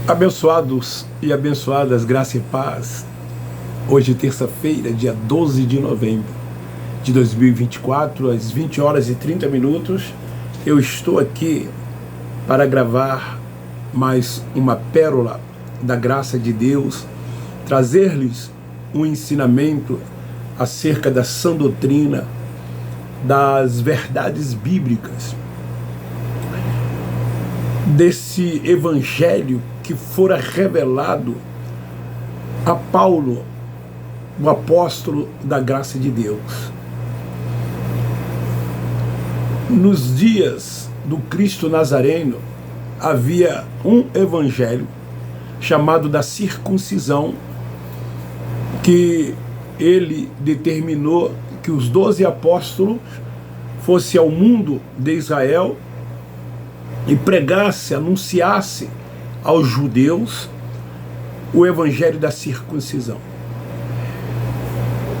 Abençoados e abençoadas, graça e paz. Hoje, terça-feira, dia 12 de novembro de 2024, às 20 horas e 30 minutos, eu estou aqui para gravar mais uma pérola da graça de Deus, trazer-lhes um ensinamento acerca da sã doutrina, das verdades bíblicas, desse evangelho que fora revelado a Paulo, o apóstolo da graça de Deus. Nos dias do Cristo Nazareno, havia um evangelho chamado da circuncisão, que ele determinou que os 12 apóstolos fossem ao mundo de Israel e pregasse, anunciasse aos judeus o evangelho da circuncisão.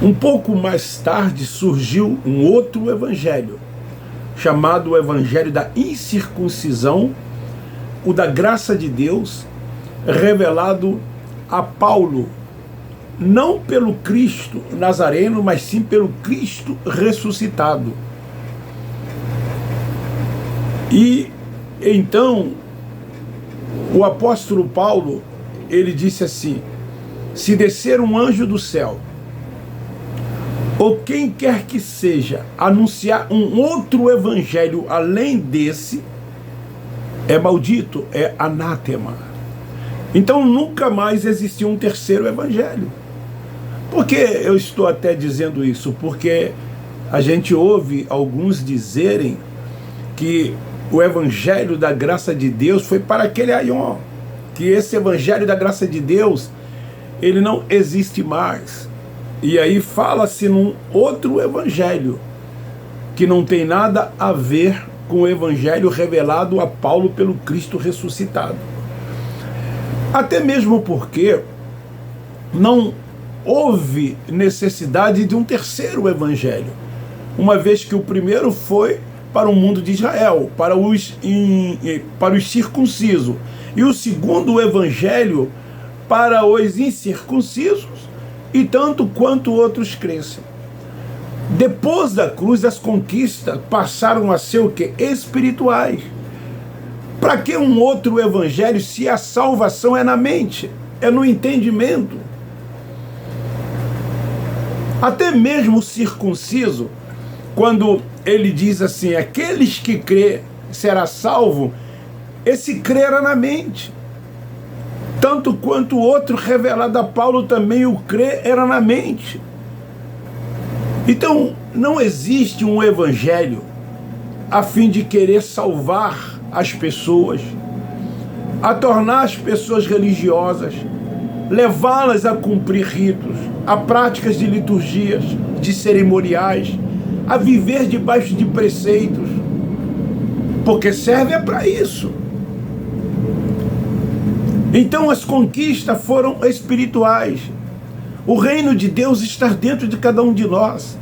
Um pouco mais tarde surgiu um outro evangelho, chamado o evangelho da incircuncisão, o da graça de Deus, revelado a Paulo, não pelo Cristo Nazareno, mas sim pelo Cristo ressuscitado. E então o apóstolo Paulo, ele disse assim: se descer um anjo do céu, ou quem quer que seja, anunciar um outro evangelho além desse, é maldito, é anátema. Então nunca mais existiu um terceiro evangelho. Por que eu estou até dizendo isso? Porque a gente ouve alguns dizerem que o evangelho da graça de Deus foi para aquele aion, que esse evangelho da graça de Deus, ele não existe mais. E aí fala-se num outro evangelho, que não tem nada a ver com o evangelho revelado a Paulo pelo Cristo ressuscitado. Até mesmo porque não houve necessidade de um terceiro evangelho, uma vez que o primeiro foi para o mundo de Israel, para os circuncisos, e o segundo evangelho para os incircuncisos, e tanto quanto outros crescem. Depois da cruz, as conquistas passaram a ser o quê? Espirituais. Para que um outro evangelho se a salvação é na mente, é no entendimento? Até mesmo o circunciso, quando ele diz assim, aqueles que crê será salvo, esse crer era na mente. Tanto quanto o outro revelado a Paulo também, o crer era na mente. Então, não existe um evangelho a fim de querer salvar as pessoas, a tornar as pessoas religiosas, levá-las a cumprir ritos, a práticas de liturgias, de cerimoniais, a viver debaixo de preceitos, porque serve para isso. Então as conquistas foram espirituais. O reino de Deus está dentro de cada um de nós.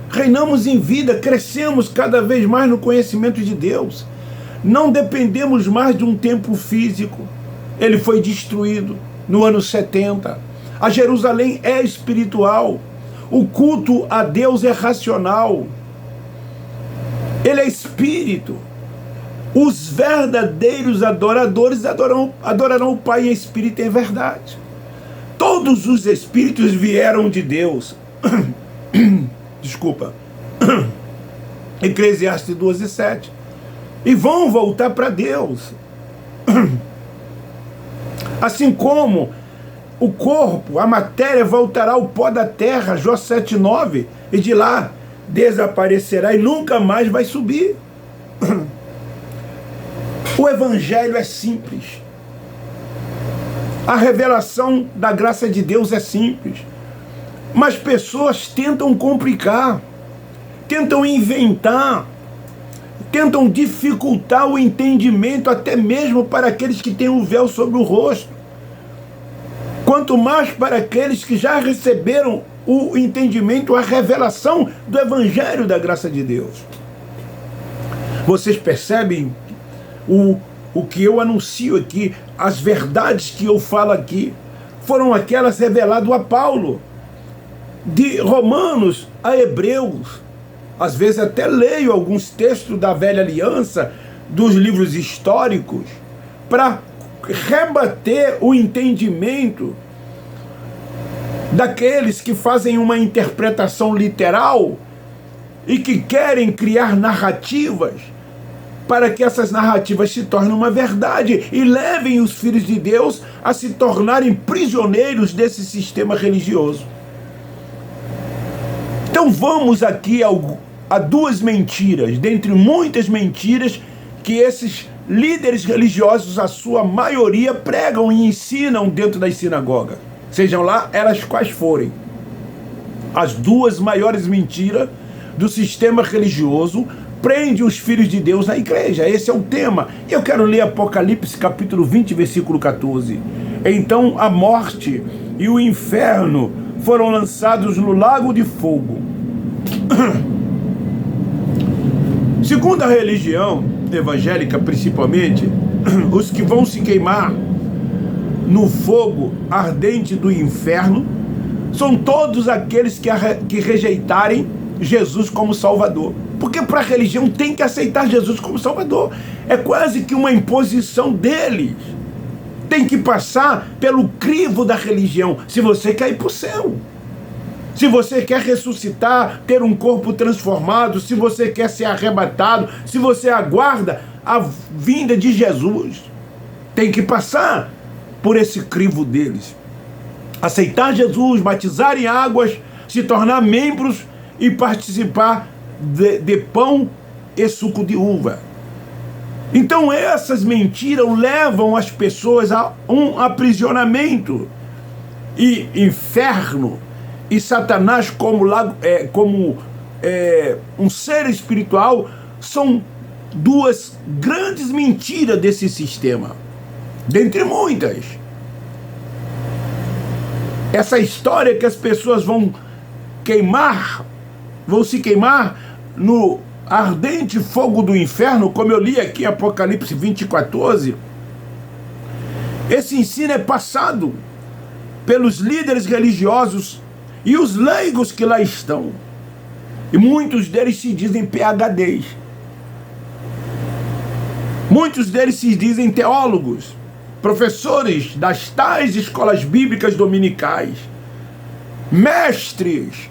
Reinamos em vida, crescemos cada vez mais no conhecimento de Deus. Não dependemos mais de um templo físico. Ele foi destruído no ano 70. A Jerusalém é espiritual. O culto a Deus é racional. Ele é espírito. Os verdadeiros adoradores adorarão o Pai em espírito e em verdade. Todos os espíritos vieram de Deus. Desculpa. Eclesiastes 12:7. E vão voltar para Deus. Assim como o corpo, a matéria voltará ao pó da terra, Jó 7:9, e de lá desaparecerá e nunca mais vai subir. O evangelho é simples. A revelação da graça de Deus é simples. Mas pessoas tentam complicar, tentam inventar, tentam dificultar o entendimento, até mesmo para aqueles que têm o véu sobre o rosto. Quanto mais para aqueles que já receberam o entendimento, a revelação do evangelho da graça de Deus. Vocês percebem o o que eu anuncio aqui, as verdades que eu falo aqui, foram aquelas reveladas a Paulo, de Romanos a Hebreus. Às vezes até leio alguns textos da Velha Aliança, dos livros históricos, para rebater o entendimento daqueles que fazem uma interpretação literal e que querem criar narrativas para que essas narrativas se tornem uma verdade e levem os filhos de Deus a se tornarem prisioneiros desse sistema religioso. Então vamos aqui a duas mentiras, dentre muitas mentiras que esses líderes religiosos, a sua maioria, pregam e ensinam dentro das sinagogas. Sejam lá elas quais forem. As duas maiores mentiras do sistema religioso prende os filhos de Deus na igreja. Esse é o tema. Eu quero ler Apocalipse capítulo 20, versículo 14. Então a morte e o inferno foram lançados no lago de fogo. Segundo a religião evangélica, principalmente, os que vão se queimar no fogo ardente do inferno são todos aqueles que rejeitarem Jesus como Salvador. Porque para a religião tem que aceitar Jesus como Salvador. É quase que uma imposição deles. Tem que passar pelo crivo da religião se você quer ir para o céu. Se você quer ressuscitar, ter um corpo transformado, se você quer ser arrebatado, se você aguarda a vinda de Jesus, tem que passar por esse crivo deles. Aceitar Jesus, batizar em águas, se tornar membros e participar de pão e suco de uva. Então essas mentiras levam as pessoas a um aprisionamento. E inferno e Satanás como um ser espiritual são duas grandes mentiras desse sistema, dentre muitas. Essa história que as pessoas vão se queimar no ardente fogo do inferno, como eu li aqui em Apocalipse 20:14, esse ensino é passado pelos líderes religiosos e os leigos que lá estão. E muitos deles se dizem PhDs. Muitos deles se dizem teólogos, professores das tais escolas bíblicas dominicais, mestres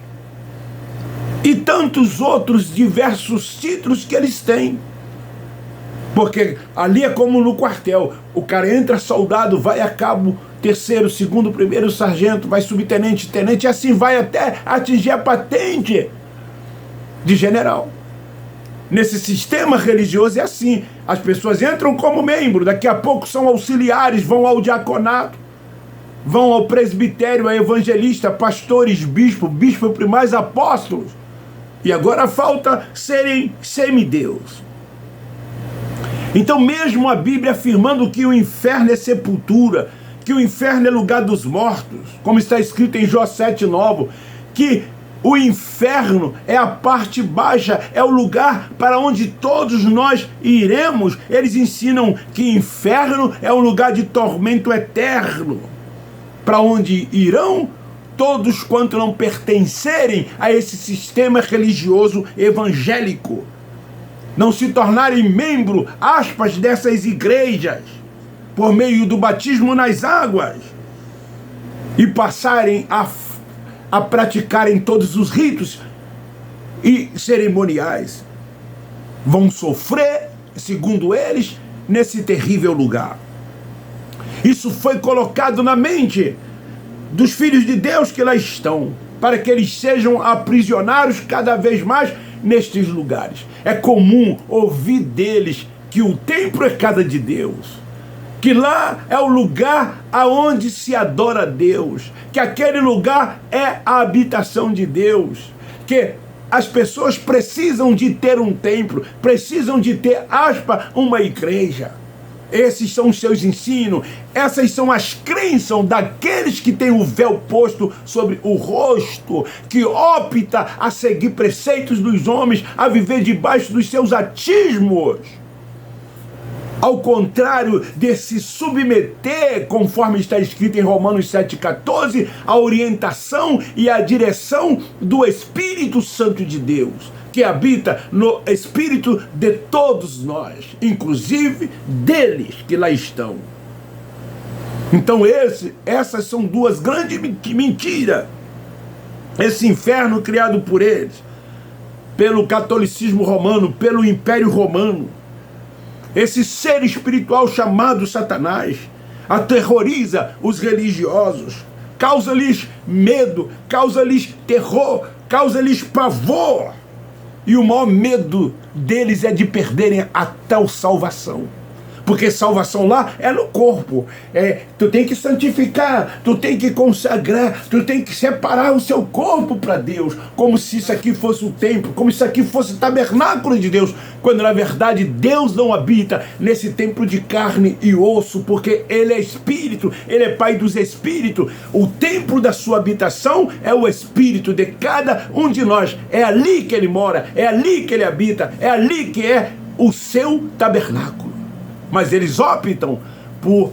e tantos outros diversos títulos que eles têm. Porque ali é como no quartel. O cara entra soldado, vai a cabo, terceiro, segundo, primeiro, sargento, vai subtenente, tenente, e assim vai até atingir a patente de general. Nesse sistema religioso é assim. As pessoas entram como membro, daqui a pouco são auxiliares, vão ao diaconato, vão ao presbitério, a evangelista, pastores, bispo primais, apóstolos. E agora falta serem semideus. Então mesmo a Bíblia afirmando que o inferno é sepultura, que o inferno é lugar dos mortos, como está escrito em Jó 7:9, que o inferno é a parte baixa, é o lugar para onde todos nós iremos. Eles ensinam que inferno é um lugar de tormento eterno, para onde irão todos quanto não pertencerem a esse sistema religioso evangélico, não se tornarem membro, aspas, dessas igrejas, por meio do batismo nas águas, e passarem a praticarem todos os ritos e cerimoniais. Vão sofrer, segundo eles, nesse terrível lugar. Isso foi colocado na mente dos filhos de Deus que lá estão, para que eles sejam aprisionados cada vez mais nestes lugares. É comum ouvir deles que o templo é casa de Deus, que lá é o lugar aonde se adora a Deus, que aquele lugar é a habitação de Deus, que as pessoas precisam de ter um templo, precisam de ter, aspas, uma igreja. Esses são os seus ensinos, essas são as crenças daqueles que têm o véu posto sobre o rosto, que opta a seguir preceitos dos homens, a viver debaixo dos seus atismos. Ao contrário de se submeter, conforme está escrito em Romanos 7,14, à orientação e à direção do Espírito Santo de Deus, que habita no espírito de todos nós, inclusive deles que lá estão. Então essas são duas grandes mentiras. Esse inferno criado por eles, pelo catolicismo romano, pelo Império Romano, esse ser espiritual chamado Satanás, aterroriza os religiosos, causa-lhes medo, causa-lhes terror, causa-lhes pavor. E o maior medo deles é de perderem a tal salvação. Porque salvação lá é no corpo. Tu tem que santificar, tu tem que consagrar, tu tem que separar o seu corpo para Deus, como se isso aqui fosse o templo, como se isso aqui fosse o tabernáculo de Deus, quando na verdade Deus não habita nesse templo de carne e osso, porque Ele é Espírito, Ele é Pai dos Espíritos. O templo da sua habitação é o Espírito de cada um de nós. É ali que Ele mora, é ali que Ele habita, é ali que é o seu tabernáculo. Mas eles optam por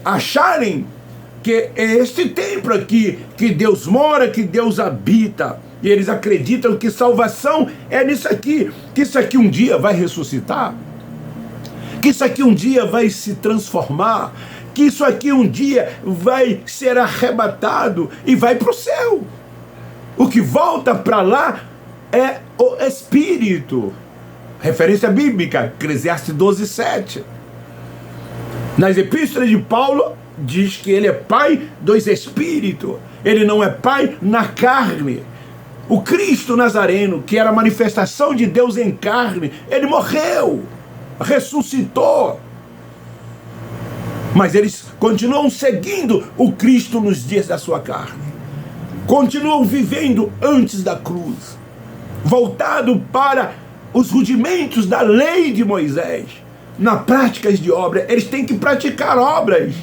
acharem que é este templo aqui que Deus mora, que Deus habita. E eles acreditam que salvação é nisso aqui, que isso aqui um dia vai ressuscitar, que isso aqui um dia vai se transformar, que isso aqui um dia vai ser arrebatado e vai para o céu. O que volta para lá é o Espírito. Referência bíblica, Eclesiastes 12:7. Nas epístolas de Paulo, diz que ele é pai dos espíritos. Ele não é pai na carne. O Cristo Nazareno, que era a manifestação de Deus em carne, ele morreu, ressuscitou. Mas eles continuam seguindo o Cristo nos dias da sua carne. Continuam vivendo antes da cruz, voltado para os rudimentos da lei de Moisés. Na prática de obra, eles têm que praticar obras,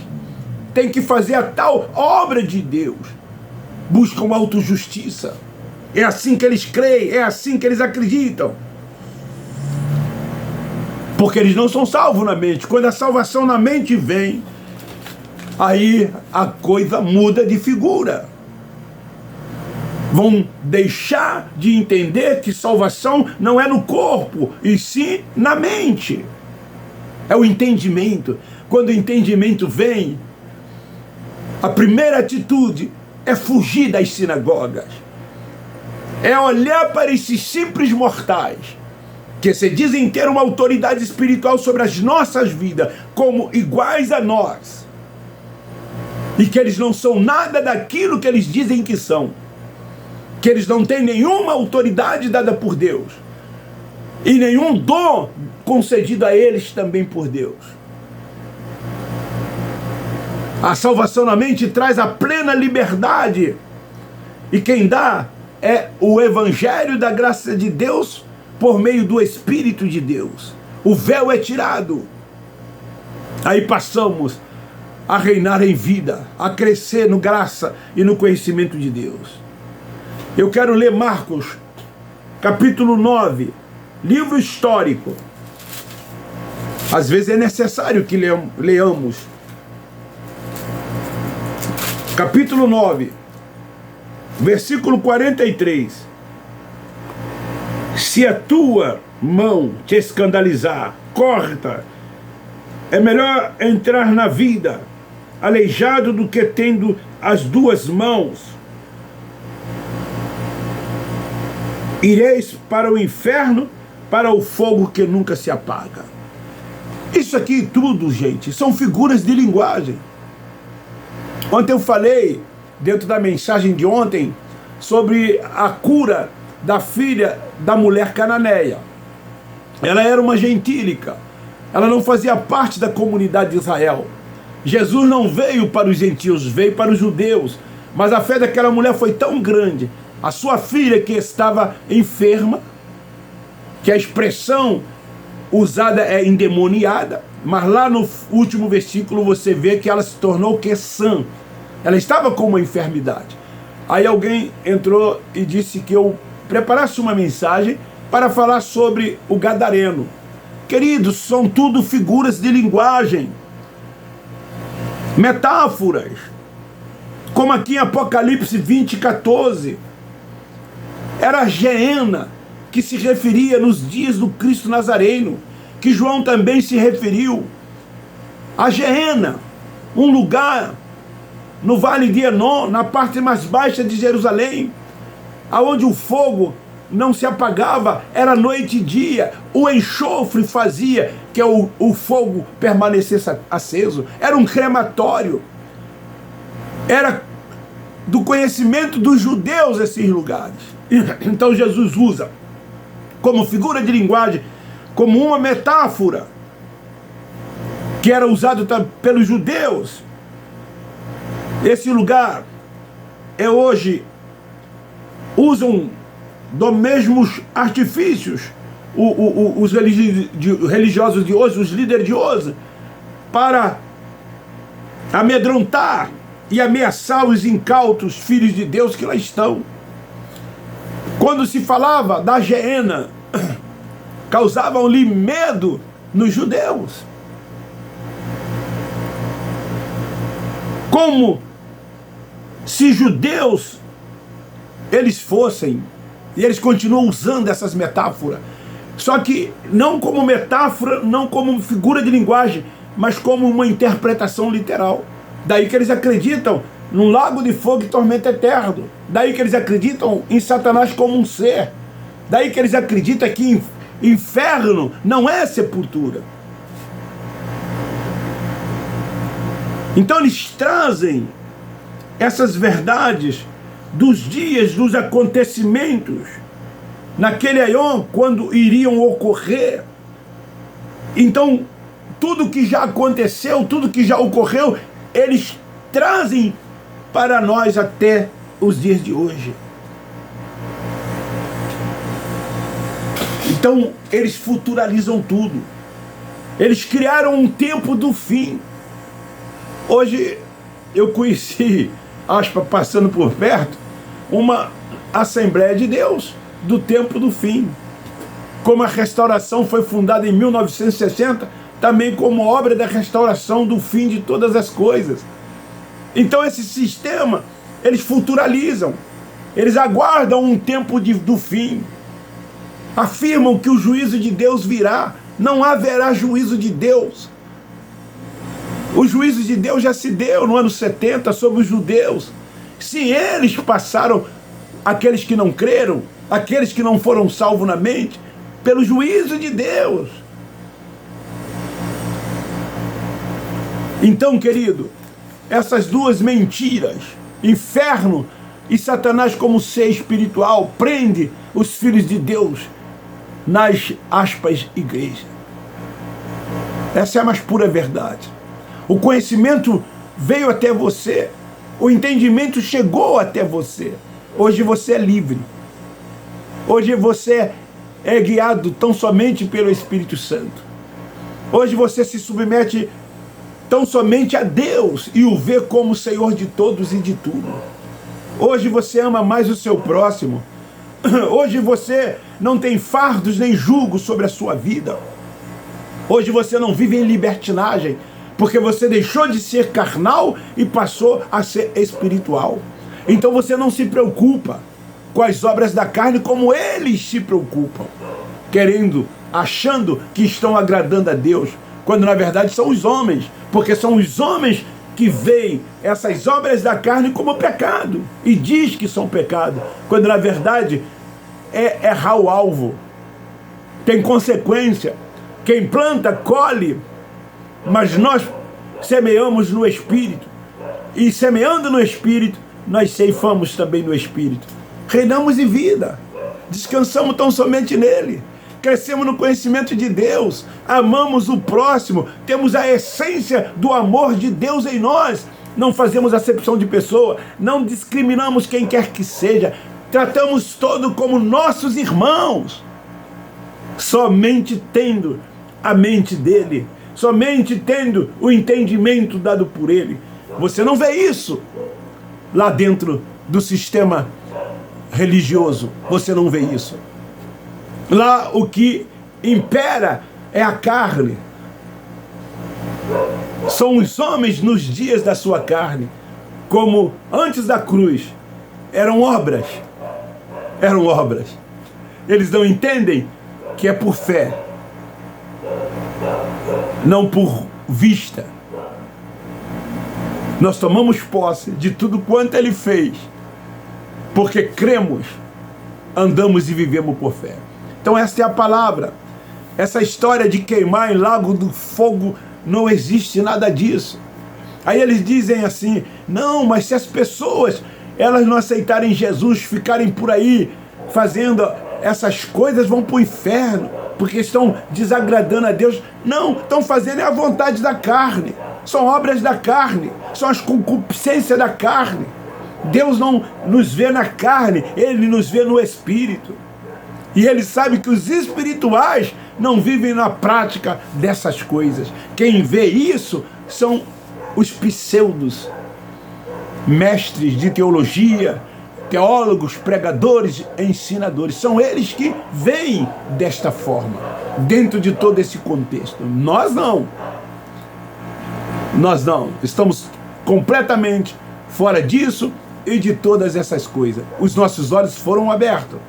têm que fazer a tal obra de Deus, buscam autojustiça. É assim que eles creem, é assim que eles acreditam, porque eles não são salvos na mente. Quando a salvação na mente vem, aí a coisa muda de figura. Vão deixar de entender que salvação não é no corpo, e sim na mente. É o entendimento. Quando o entendimento vem, a primeira atitude é fugir das sinagogas. É olhar para esses simples mortais, que se dizem ter uma autoridade espiritual sobre as nossas vidas, como iguais a nós, e que eles não são nada daquilo que eles dizem que são, que eles não têm nenhuma autoridade dada por Deus, e nenhum dom concedido a eles também por Deus. A salvação na mente traz a plena liberdade, e quem dá é o Evangelho da graça de Deus por meio do Espírito de Deus. O véu é tirado. Aí passamos a reinar em vida, a crescer no graça e no conhecimento de Deus. Eu quero ler Marcos, capítulo 9, livro histórico. Às vezes é necessário que leamos. Capítulo 9, versículo 43. Se a tua mão te escandalizar, corta. É melhor entrar na vida aleijado do que tendo as duas mãos. Ireis para o inferno, para o fogo que nunca se apaga. Isso aqui tudo, gente, são figuras de linguagem. Ontem eu falei, dentro da mensagem de ontem, sobre a cura da filha da mulher cananeia. Ela era uma gentílica. Ela não fazia parte da comunidade de Israel. Jesus não veio para os gentios, veio para os judeus. Mas a fé daquela mulher foi tão grande. A sua filha, que estava enferma, que a expressão usada é endemoniada, mas lá no último versículo você vê que ela se tornou que sã. Ela estava com uma enfermidade. Aí alguém entrou e disse que eu preparasse uma mensagem para falar sobre o gadareno. Queridos, são tudo figuras de linguagem, metáforas, como aqui em Apocalipse 20:14, era a Geena, que se referia nos dias do Cristo Nazareno, que João também se referiu. A Geena, um lugar no Vale de Enon, na parte mais baixa de Jerusalém, aonde o fogo não se apagava, era noite e dia, o enxofre fazia que o fogo permanecesse aceso, era um crematório, era do conhecimento dos judeus esses lugares. Então Jesus usa como figura de linguagem, como uma metáfora, que era usado pelos judeus. Esse lugar é hoje, usam dos mesmos artifícios os religiosos de hoje, os líderes de hoje, para amedrontar e ameaçar os incautos filhos de Deus que lá estão. Quando se falava da Geena, causavam-lhe medo nos judeus. Como se judeus eles fossem, e eles continuam usando essas metáforas, só que não como metáfora, não como figura de linguagem, mas como uma interpretação literal. Daí que eles acreditam num lago de fogo e tormento eterno. Daí que eles acreditam em Satanás como um ser. Daí que eles acreditam que inferno não é sepultura. Então eles trazem essas verdades dos dias, dos acontecimentos, naquele aion, quando iriam ocorrer. Então, tudo que já aconteceu, tudo que já ocorreu, eles trazem para nós até os dias de hoje. Então, eles futuralizam tudo. Eles criaram um tempo do fim. Hoje, eu conheci, passando por perto, uma Assembleia de Deus do tempo do fim. Como a restauração foi fundada em 1960, também como obra da restauração do fim de todas as coisas. Então esse sistema, eles futuralizam, eles aguardam um tempo do fim, afirmam que o juízo de Deus virá, não haverá juízo de Deus. O juízo de Deus já se deu no ano 70 sobre os judeus. Se eles passaram, aqueles que não creram, aqueles que não foram salvos na mente, pelo juízo de Deus. Então, querido, essas duas mentiras, inferno e Satanás como ser espiritual, prende os filhos de Deus nas aspas igrejas. Essa é a mais pura verdade. O conhecimento veio até você, o entendimento chegou até você. Hoje você é livre. Hoje você é guiado tão somente pelo Espírito Santo. Hoje você se submete tão somente a Deus e o vê como Senhor de todos e de tudo. Hoje você ama mais o seu próximo. Hoje você não tem fardos nem julgo sobre a sua vida. Hoje você não vive em libertinagem, porque você deixou de ser carnal e passou a ser espiritual. Então você não se preocupa com as obras da carne como eles se preocupam, achando que estão agradando a Deus, quando na verdade são os homens, porque são os homens que veem essas obras da carne como pecado e diz que são pecado, quando na verdade é errar o alvo, tem consequência. Quem planta, colhe, mas nós semeamos no Espírito, e semeando no Espírito, nós ceifamos também no Espírito. Reinamos em vida, descansamos tão somente nele, crescemos no conhecimento de Deus, amamos o próximo, temos a essência do amor de Deus em nós, não fazemos acepção de pessoa, não discriminamos quem quer que seja, tratamos todos como nossos irmãos, somente tendo a mente dele, somente tendo o entendimento dado por ele. Você não vê isso lá dentro do sistema religioso, você não vê isso. Lá o que impera é a carne. São os homens nos dias da sua carne, como antes da cruz, eram obras. Eram obras. Eles não entendem que é por fé, não por vista. Nós tomamos posse de tudo quanto Ele fez, porque cremos, andamos e vivemos por fé. Então esta é a palavra. Essa história de queimar em lago do fogo, não existe nada disso. Aí eles dizem assim, não, mas se as pessoas, elas não aceitarem Jesus, ficarem por aí fazendo essas coisas, vão para o inferno, porque estão desagradando a Deus. Não, estão fazendo a vontade da carne, são obras da carne, são as concupiscências da carne. Deus não nos vê na carne, Ele nos vê no Espírito. E Ele sabe que os espirituais não vivem na prática dessas coisas. Quem vê isso são os pseudos, mestres de teologia, teólogos, pregadores, ensinadores. São eles que veem desta forma, dentro de todo esse contexto. Nós não. Nós não. Estamos completamente fora disso e de todas essas coisas. Os nossos olhos foram abertos.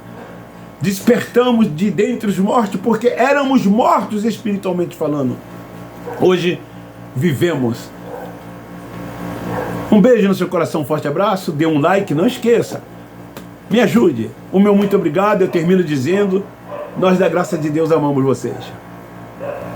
Despertamos de dentre os mortos, porque éramos mortos espiritualmente falando. Hoje vivemos. Um beijo no seu coração, um forte abraço, dê um like, não esqueça. Me ajude. O meu muito obrigado, eu termino dizendo, nós da graça de Deus amamos vocês.